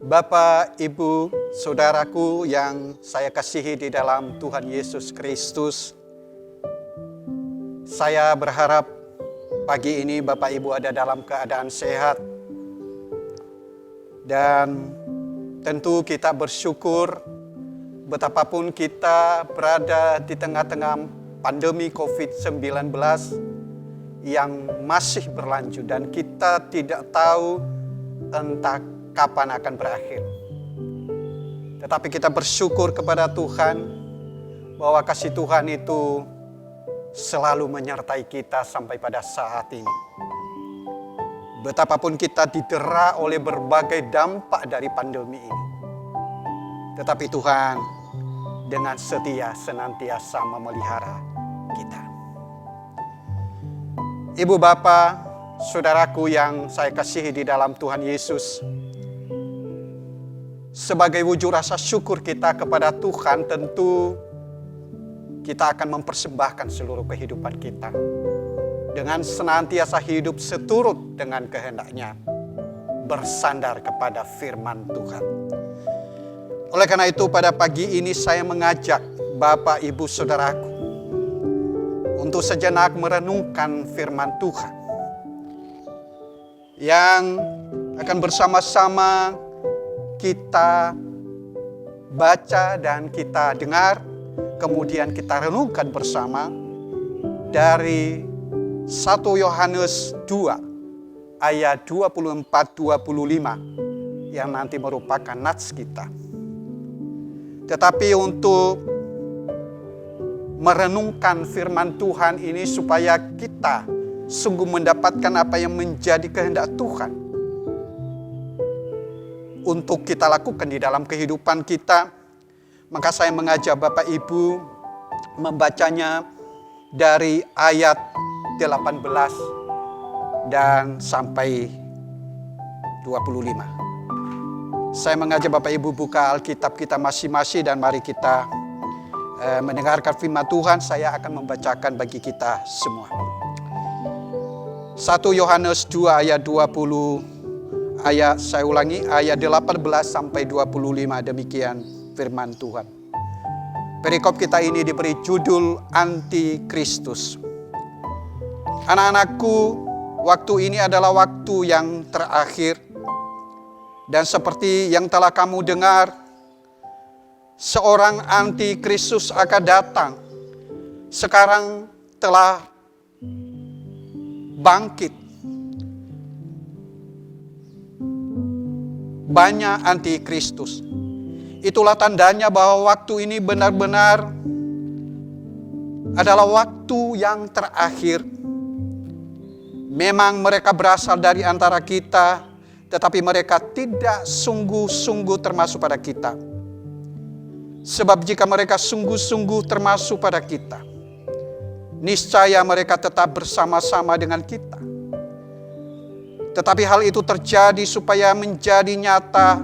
Bapak, Ibu, Saudaraku yang saya kasihi di dalam Tuhan Yesus Kristus, saya berharap pagi ini Bapak Ibu ada dalam keadaan sehat. Dan tentu kita bersyukur betapapun kita berada di tengah-tengah pandemi COVID-19 yang masih berlanjut dan kita tidak tahu entah kapan akan berakhir. Tetapi kita bersyukur kepada Tuhan bahwa kasih Tuhan itu selalu menyertai kita sampai pada saat ini. Betapapun kita didera oleh berbagai dampak dari pandemi ini, tetapi Tuhan dengan setia senantiasa memelihara kita. Ibu, Bapak, Saudaraku yang saya kasihi di dalam Tuhan Yesus, sebagai wujud rasa syukur kita kepada Tuhan, tentu kita akan mempersembahkan seluruh kehidupan kita dengan senantiasa hidup seturut dengan kehendak-Nya, bersandar kepada firman Tuhan. Oleh karena itu pada pagi ini saya mengajak Bapak, Ibu, Saudaraku untuk sejenak merenungkan firman Tuhan yang akan bersama-sama kita baca dan kita dengar, kemudian kita renungkan bersama dari 1 Yohanes 2 ayat 24-25 yang nanti merupakan nats kita. Tetapi untuk merenungkan firman Tuhan ini supaya kita sungguh mendapatkan apa yang menjadi kehendak Tuhan untuk kita lakukan di dalam kehidupan kita, maka saya mengajak Bapak Ibu membacanya dari ayat 18 dan sampai 25. Saya mengajak Bapak Ibu buka Alkitab kita masing-masing dan mari kita mendengarkan firman Tuhan. Saya akan membacakan bagi kita semua. 1 Yohanes 2 ayat 20 saya ulangi, ayat 18 sampai 25, demikian firman Tuhan. Perikop kita ini diberi judul Antikristus. Anak-anakku, waktu ini adalah waktu yang terakhir. Dan seperti yang telah kamu dengar, seorang Antikristus akan datang. Sekarang telah bangkit banyak antikristus. Itulah tandanya bahwa waktu ini benar-benar adalah waktu yang terakhir. Memang mereka berasal dari antara kita, tetapi mereka tidak sungguh-sungguh termasuk pada kita. Sebab jika mereka sungguh-sungguh termasuk pada kita, niscaya mereka tetap bersama-sama dengan kita. Tetapi hal itu terjadi supaya menjadi nyata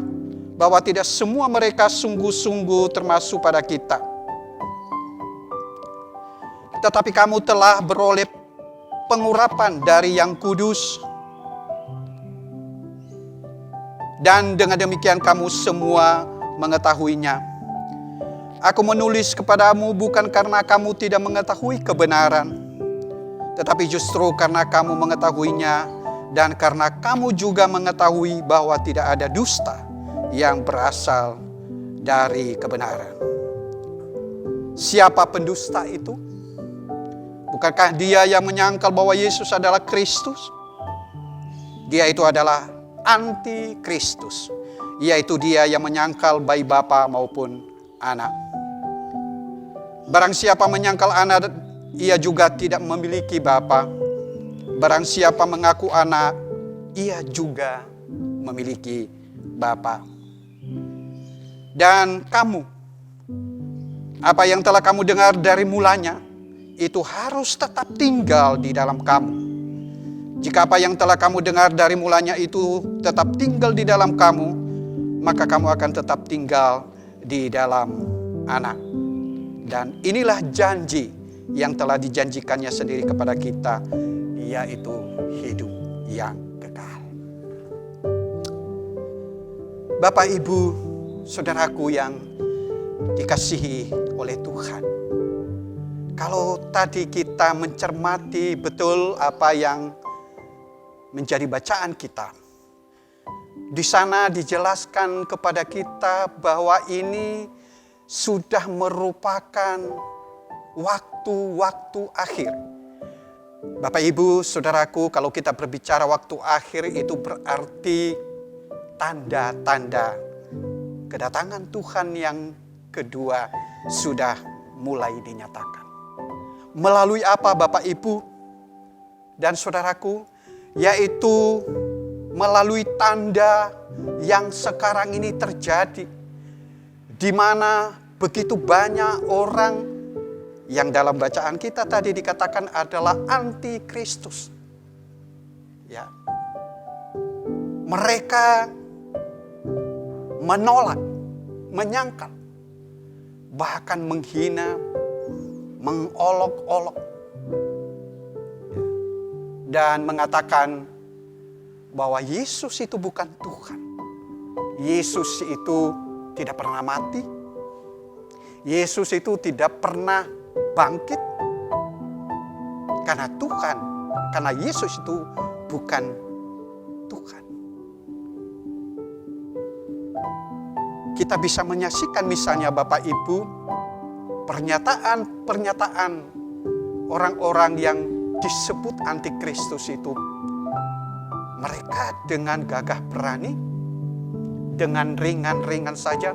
bahwa tidak semua mereka sungguh-sungguh termasuk pada kita. Tetapi kamu telah beroleh pengurapan dari Yang Kudus, dan dengan demikian kamu semua mengetahuinya. Aku menulis kepadamu bukan karena kamu tidak mengetahui kebenaran, tetapi justru karena kamu mengetahuinya, dan karena kamu juga mengetahui bahwa tidak ada dusta yang berasal dari kebenaran. Siapa pendusta itu? Bukankah dia yang menyangkal bahwa Yesus adalah Kristus? Dia itu adalah Antikristus, yaitu dia yang menyangkal baik bapa maupun anak. Barang siapa menyangkal anak, ia juga tidak memiliki bapa. Barang siapa mengaku anak, ia juga memiliki bapa. Dan kamu, apa yang telah kamu dengar dari mulanya, itu harus tetap tinggal di dalam kamu. Jika apa yang telah kamu dengar dari mulanya itu tetap tinggal di dalam kamu, maka kamu akan tetap tinggal di dalam anak. Dan inilah janji yang telah dijanjikannya sendiri kepada kita, yaitu hidup yang kekal. Bapak, Ibu, saudaraku yang dikasihi oleh Tuhan. Kalau tadi kita mencermati betul apa yang menjadi bacaan kita, di sana dijelaskan kepada kita bahwa ini sudah merupakan waktu-waktu akhir. Bapak, Ibu, saudaraku, kalau kita berbicara waktu akhir itu berarti tanda-tanda kedatangan Tuhan yang kedua sudah mulai dinyatakan. Melalui apa, Bapak, Ibu, dan saudaraku? Yaitu melalui tanda yang sekarang ini terjadi, di mana begitu banyak orang yang dalam bacaan kita tadi dikatakan adalah antikristus. Ya. Mereka menolak, menyangkal, bahkan menghina, mengolok-olok, dan mengatakan bahwa Yesus itu bukan Tuhan. Yesus itu tidak pernah mati. Yesus itu tidak pernah bangkit. Karena Tuhan, karena Yesus itu bukan Tuhan. Kita bisa menyaksikan misalnya Bapak Ibu, pernyataan orang-orang yang disebut antikristus itu. Mereka dengan gagah berani, dengan ringan-ringan saja,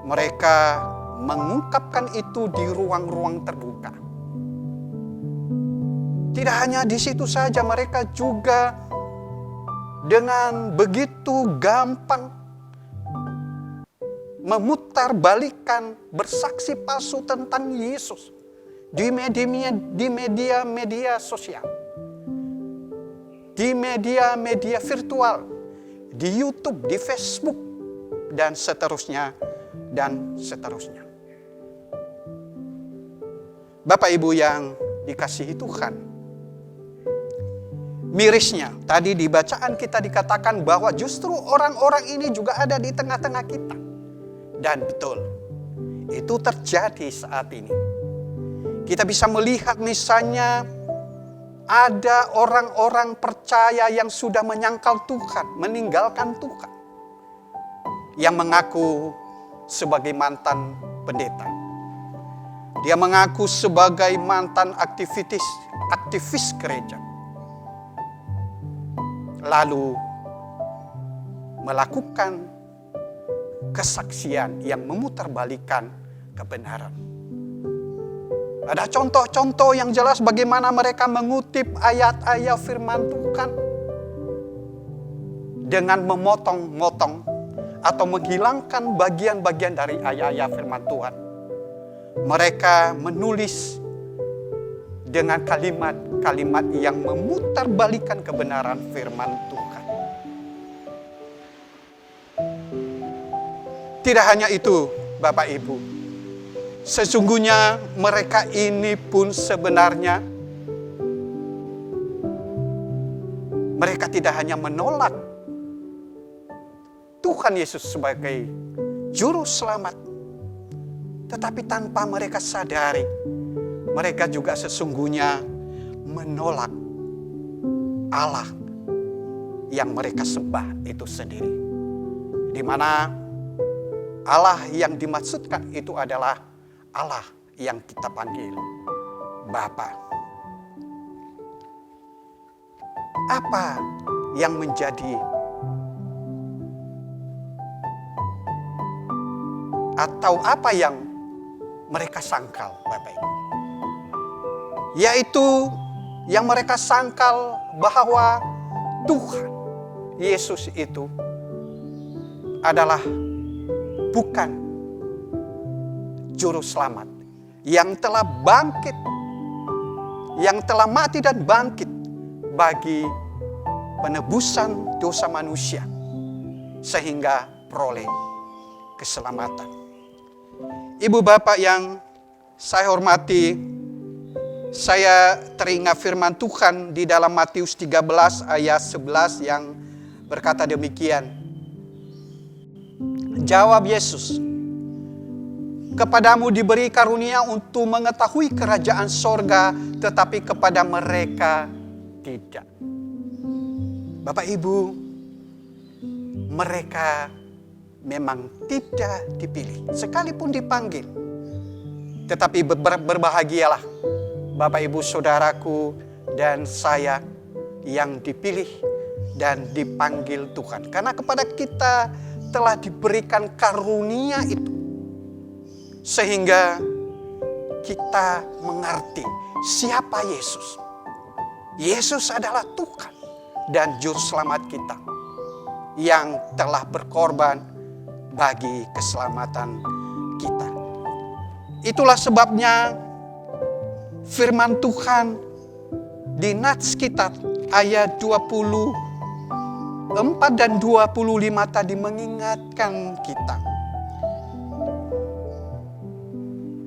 mereka mengungkapkan itu di ruang-ruang terbuka. Tidak hanya di situ saja, mereka juga dengan begitu gampang memutarbalikkan bersaksi palsu tentang Yesus di media sosial, di media virtual, di YouTube, di Facebook, dan seterusnya, dan seterusnya. Bapak, Ibu yang dikasihi Tuhan, mirisnya tadi di bacaan kita dikatakan bahwa justru orang-orang ini juga ada di tengah-tengah kita. Dan betul, itu terjadi saat ini. Kita bisa melihat misalnya ada orang-orang percaya yang sudah menyangkal Tuhan, meninggalkan Tuhan, yang mengaku sebagai mantan pendeta. Dia mengaku sebagai mantan aktivis gereja. Lalu melakukan kesaksian yang memutarbalikkan kebenaran. Ada contoh-contoh yang jelas bagaimana mereka mengutip ayat-ayat firman Tuhan dengan memotong-motong atau menghilangkan bagian-bagian dari ayat-ayat firman Tuhan. Mereka menulis dengan kalimat-kalimat yang memutarbalikkan kebenaran firman Tuhan. Tidak hanya itu, Bapak Ibu. Sesungguhnya mereka ini pun sebenarnya mereka tidak hanya menolak Tuhan Yesus sebagai juru selamat, tetapi tanpa mereka sadari, mereka juga sesungguhnya menolak Allah yang mereka sembah itu sendiri. Di mana Allah yang dimaksudkan itu adalah Allah yang kita panggil Bapa. Apa yang menjadi atau apa yang mereka sangkal, Bapak Ibu? Yaitu yang mereka sangkal bahwa Tuhan Yesus itu adalah bukan juru selamat yang telah bangkit, yang telah mati dan bangkit bagi penebusan dosa manusia sehingga peroleh keselamatan. Ibu bapak yang saya hormati, saya teringat firman Tuhan di dalam Matius 13 ayat 11 yang berkata demikian. Jawab Yesus, kepadamu diberi karunia untuk mengetahui kerajaan sorga, tetapi kepada mereka tidak. Bapak Ibu, mereka memang tidak dipilih, sekalipun dipanggil. Tetapi berbahagialah Bapak Ibu Saudaraku dan saya yang dipilih dan dipanggil Tuhan. Karena kepada kita telah diberikan karunia itu. Sehingga kita mengerti siapa Yesus. Yesus adalah Tuhan dan Juru Selamat kita yang telah berkorban bagi keselamatan kita. Itulah sebabnya firman Tuhan di Nats kita ayat 24 dan 25 tadi mengingatkan kita.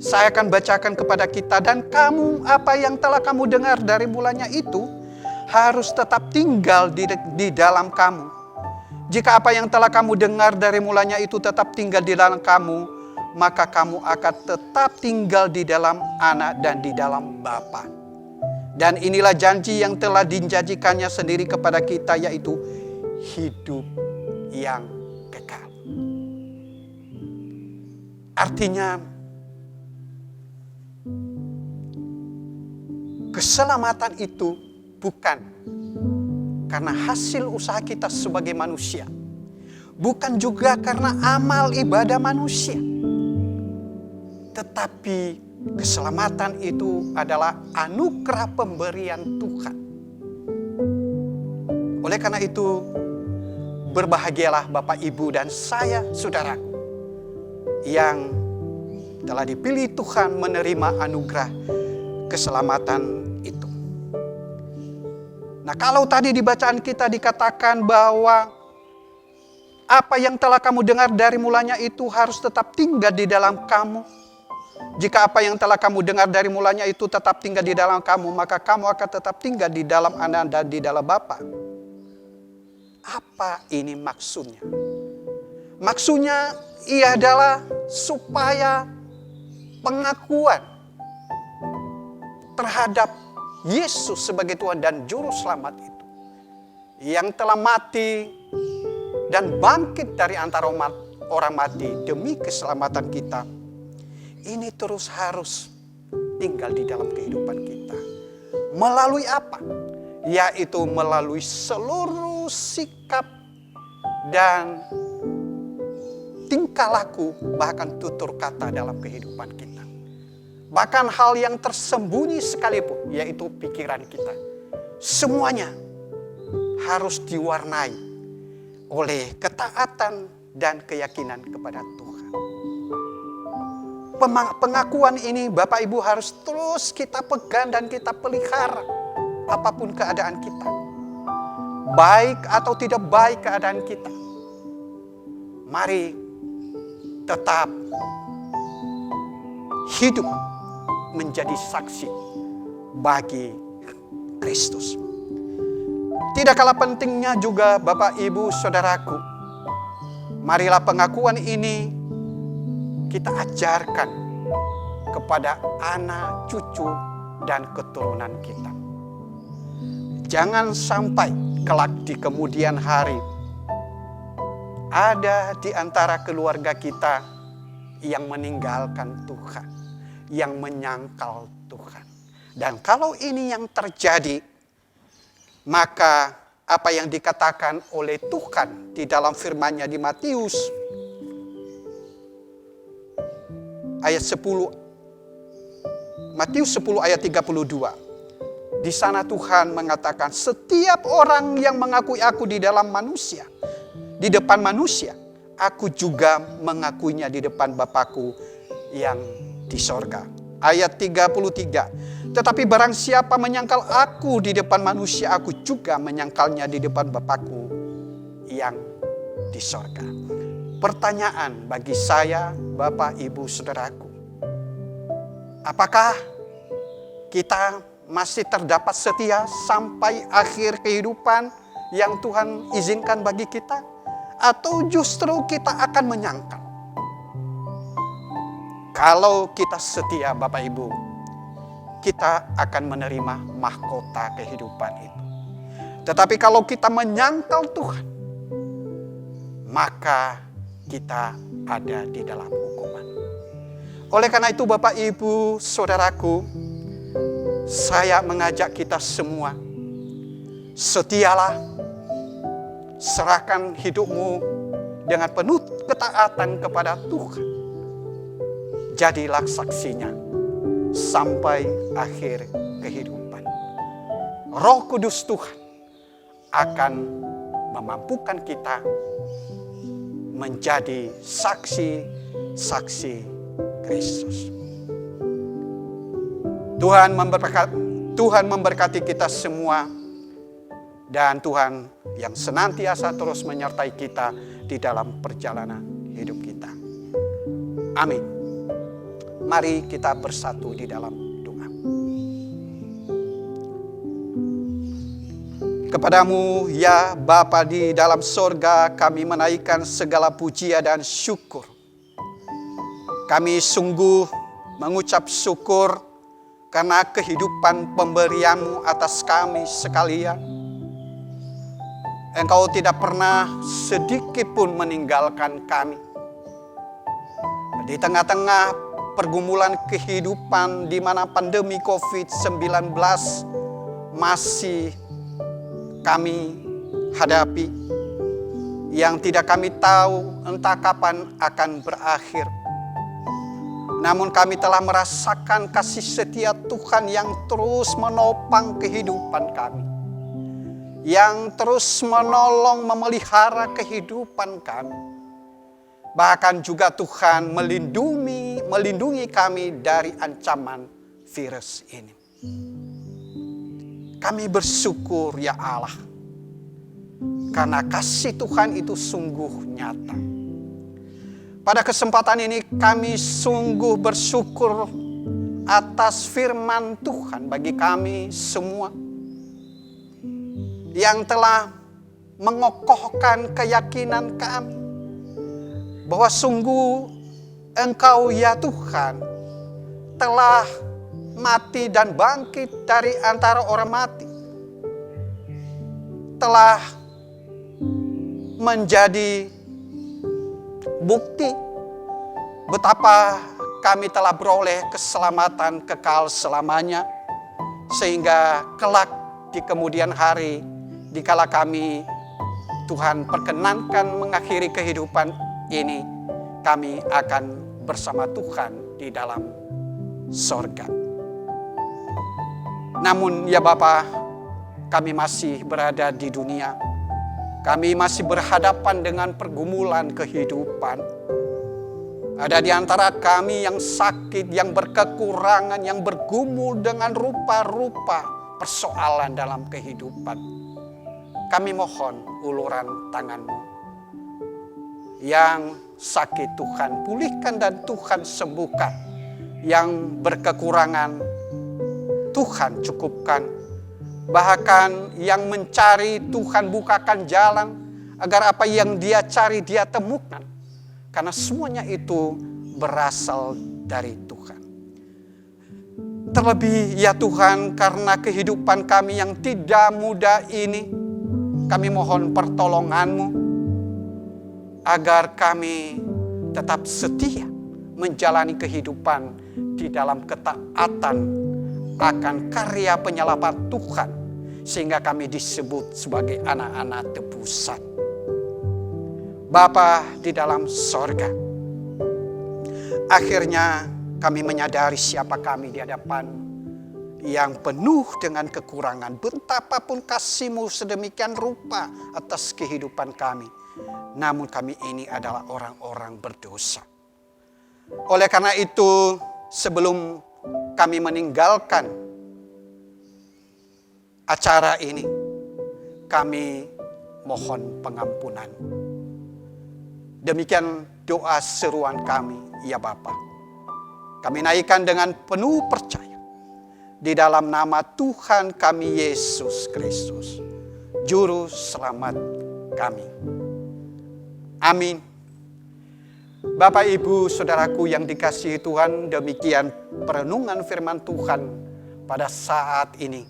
Saya akan bacakan kepada kita, dan kamu apa yang telah kamu dengar dari mulanya itu harus tetap tinggal di dalam kamu. Jika apa yang telah kamu dengar dari mulanya itu tetap tinggal di dalam kamu, maka kamu akan tetap tinggal di dalam Anak dan di dalam Bapa. Dan inilah janji yang telah dijanjikannya sendiri kepada kita, yaitu hidup yang kekal. Artinya, keselamatan itu bukan karena hasil usaha kita sebagai manusia. Bukan juga karena amal ibadah manusia. Tetapi keselamatan itu adalah anugerah pemberian Tuhan. Oleh karena itu, berbahagialah Bapak, Ibu, dan saya, saudaraku, yang telah dipilih Tuhan menerima anugerah keselamatan itu. Nah, kalau tadi di bacaan kita dikatakan bahwa apa yang telah kamu dengar dari mulanya itu harus tetap tinggal di dalam kamu. Jika apa yang telah kamu dengar dari mulanya itu tetap tinggal di dalam kamu, maka kamu akan tetap tinggal di dalam Anak dan di dalam Bapa. Apa ini maksudnya? Maksudnya ia adalah supaya pengakuan terhadap Yesus sebagai Tuhan dan Juru Selamat itu, yang telah mati dan bangkit dari antara orang mati demi keselamatan kita, ini terus harus tinggal di dalam kehidupan kita. Melalui apa? Yaitu melalui seluruh sikap dan tingkah laku, bahkan tutur kata dalam kehidupan kita. Bahkan hal yang tersembunyi sekalipun, yaitu pikiran kita. Semuanya harus diwarnai oleh ketaatan dan keyakinan kepada Tuhan. Pengakuan ini Bapak Ibu harus terus kita pegang dan kita pelihara apapun keadaan kita. Baik atau tidak baik keadaan kita. Mari tetap hidup menjadi saksi bagi Kristus. Tidak kalah pentingnya juga Bapak, Ibu, Saudaraku, marilah pengakuan ini kita ajarkan kepada anak, cucu, dan keturunan kita. Jangan sampai kelak di kemudian hari ada di antara keluarga kita yang meninggalkan Tuhan, yang menyangkal Tuhan. Dan kalau ini yang terjadi, maka apa yang dikatakan oleh Tuhan di dalam firman-Nya di Matius ayat 10, Matius 10 ayat 32. Di sana Tuhan mengatakan, setiap orang yang mengakui aku di dalam manusia, di depan manusia, aku juga mengakuinya di depan Bapakku yang di sorga. Ayat 33. Tetapi barang siapa menyangkal aku di depan manusia, aku juga menyangkalnya di depan Bapakku yang di sorga. Pertanyaan bagi saya, Bapak, Ibu, Saudaraku. Apakah kita masih terdapat setia sampai akhir kehidupan yang Tuhan izinkan bagi kita? Atau justru kita akan menyangkal? Kalau kita setia Bapak Ibu, kita akan menerima mahkota kehidupan itu. Tetapi kalau kita menyangkal Tuhan, maka kita ada di dalam hukuman. Oleh karena itu Bapak Ibu, Saudaraku, saya mengajak kita semua, setialah, serahkan hidupmu dengan penuh ketaatan kepada Tuhan. Jadilah saksinya sampai akhir kehidupan. Roh Kudus Tuhan akan memampukan kita menjadi saksi-saksi Kristus. Tuhan memberkati kita semua, dan Tuhan yang senantiasa terus menyertai kita di dalam perjalanan hidup kita. Amin. Mari kita bersatu di dalam doa. Kepadamu ya Bapa di dalam sorga, kami menaikkan segala pujian dan syukur. Kami sungguh mengucap syukur karena kehidupan pemberian-Mu atas kami sekalian. Engkau tidak pernah sedikit pun meninggalkan kami. Di tengah-tengah pergumulan kehidupan di mana pandemi COVID-19 masih kami hadapi, yang tidak kami tahu entah kapan akan berakhir. Namun kami telah merasakan kasih setia Tuhan yang terus menopang kehidupan kami, yang terus menolong memelihara kehidupan kami. Bahkan juga Tuhan melindungi kami dari ancaman virus ini. Kami bersyukur ya Allah, karena kasih Tuhan itu sungguh nyata. Pada kesempatan ini kami sungguh bersyukur atas firman Tuhan bagi kami semua, yang telah mengokohkan keyakinan kami bahwa sungguh Engkau ya Tuhan telah mati dan bangkit dari antara orang mati, telah menjadi bukti betapa kami telah beroleh keselamatan kekal selamanya, sehingga kelak di kemudian hari dikala kami Tuhan perkenankan mengakhiri kehidupan ini, kami akan bersama Tuhan di dalam sorga. Namun ya Bapa, kami masih berada di dunia. Kami masih berhadapan dengan pergumulan kehidupan. Ada di antara kami yang sakit, yang berkekurangan, yang bergumul dengan rupa-rupa persoalan dalam kehidupan. Kami mohon uluran tangan-Mu. Yang sakit Tuhan pulihkan dan Tuhan sembuhkan. Yang berkekurangan Tuhan cukupkan. Bahkan yang mencari Tuhan bukakan jalan agar apa yang dia cari dia temukan. Karena semuanya itu berasal dari Tuhan. Terlebih ya Tuhan, karena kehidupan kami yang tidak mudah ini, kami mohon pertolongan-Mu agar kami tetap setia menjalani kehidupan di dalam ketaatan akan karya penyelamat Tuhan, sehingga kami disebut sebagai anak-anak tebusan. Bapa di dalam sorga, akhirnya kami menyadari siapa kami di hadapan yang penuh dengan kekurangan. Betapapun kasih-Mu sedemikian rupa atas kehidupan kami, namun kami ini adalah orang-orang berdosa. Oleh karena itu, sebelum kami meninggalkan acara ini, kami mohon pengampunan. Demikian doa seruan kami, ya Bapa. Kami naikkan dengan penuh percaya di dalam nama Tuhan kami Yesus Kristus, Juru Selamat kami. Amin. Bapak, Ibu, Saudaraku yang dikasihi Tuhan, demikian perenungan firman Tuhan pada saat ini.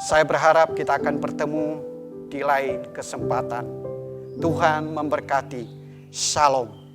Saya berharap kita akan bertemu di lain kesempatan. Tuhan memberkati. Shalom.